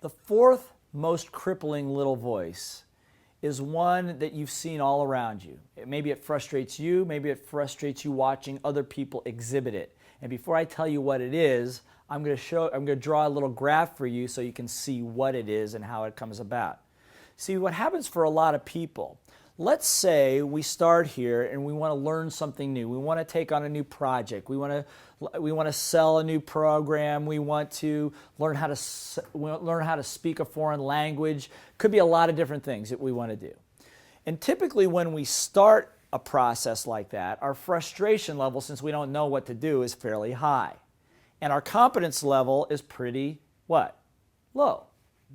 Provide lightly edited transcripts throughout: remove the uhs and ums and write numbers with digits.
The fourth most crippling little voice is one that you've seen all around you. Maybe it frustrates you, maybe it frustrates you watching other people exhibit it. And before I tell you what it is, I'm going to draw a little graph for you so you can see what it is and how it comes about. See, what happens for a lot of people, let's say we start here and we want to learn something new. We want to take on a new project. We want to sell a new program. We want to learn how to speak a foreign language. Could be a lot of different things that we want to do. And typically when we start a process like that, our frustration level, since we don't know what to do, is fairly high. And our competence level is pretty, what? Low,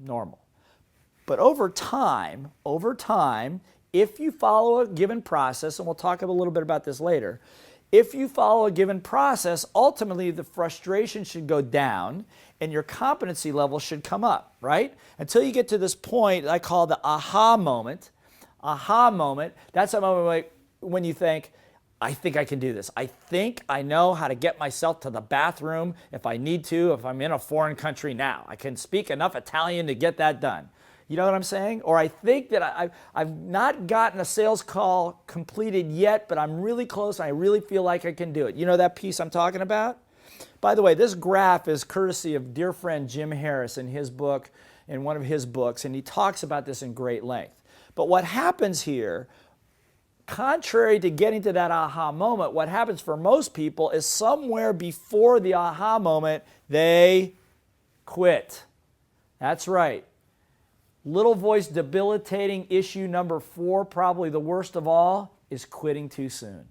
normal. But over time, if you follow a given process, and we'll talk a little bit about this later, if you follow a given process, ultimately the frustration should go down and your competency level should come up, right? Until you get to this point I call the aha moment. Aha moment, that's a moment when you think, I think I can do this. I think I know how to get myself to the bathroom if I need to, if I'm in a foreign country now. I can speak enough Italian to get that done. You know what I'm saying? Or I think that I've not gotten a sales call completed yet, but I'm really close and I really feel like I can do it. You know that piece I'm talking about? By the way, this graph is courtesy of dear friend Jim Harris in one of his books, and he talks about this in great length. But what happens here, contrary to getting to that aha moment, what happens for most people is somewhere before the aha moment, they quit. That's right. Little voice debilitating issue number 4, probably the worst of all, is quitting too soon.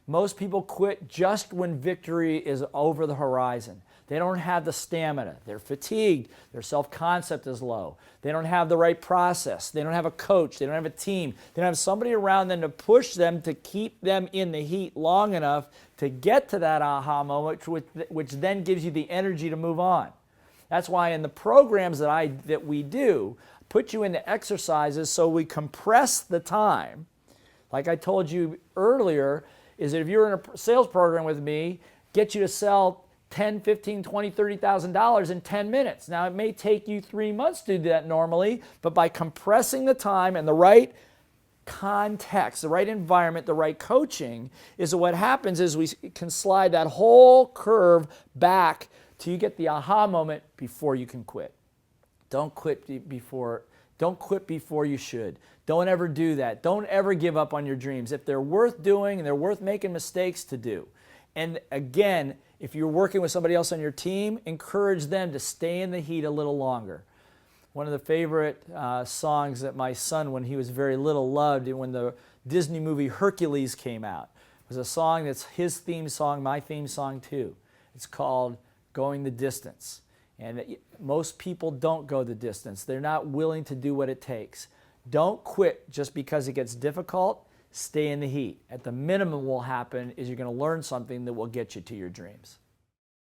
Most people quit just when victory is over the horizon. They don't have the stamina. They're fatigued. Their self-concept is low. They don't have the right process. They don't have a coach. They don't have a team. They don't have somebody around them to push them to keep them in the heat long enough to get to that aha moment, which then gives you the energy to move on. That's why in the programs that we do, put you into exercises so we compress the time. Like I told you earlier, is that if you're in a sales program with me, get you to sell $10, $15, $20, $30,000 in 10 minutes. Now, it may take you 3 months to do that normally, but by compressing the time and the right context, the right environment, the right coaching, is what happens is we can slide that whole curve back till you get the aha moment before you can quit. Don't quit before you should. Don't ever do that. Don't ever give up on your dreams. If they're worth doing and they're worth making mistakes, to do. And again, if you're working with somebody else on your team, encourage them to stay in the heat a little longer. One of the favorite songs that my son, when he was very little, loved, and when the Disney movie Hercules came out, was a song that's his theme song, my theme song too. It's called Going the Distance. And most people don't go the distance. They're not willing to do what it takes. Don't quit just because it gets difficult. Stay in the heat. At the minimum, what will happen is you're going to learn something that will get you to your dreams.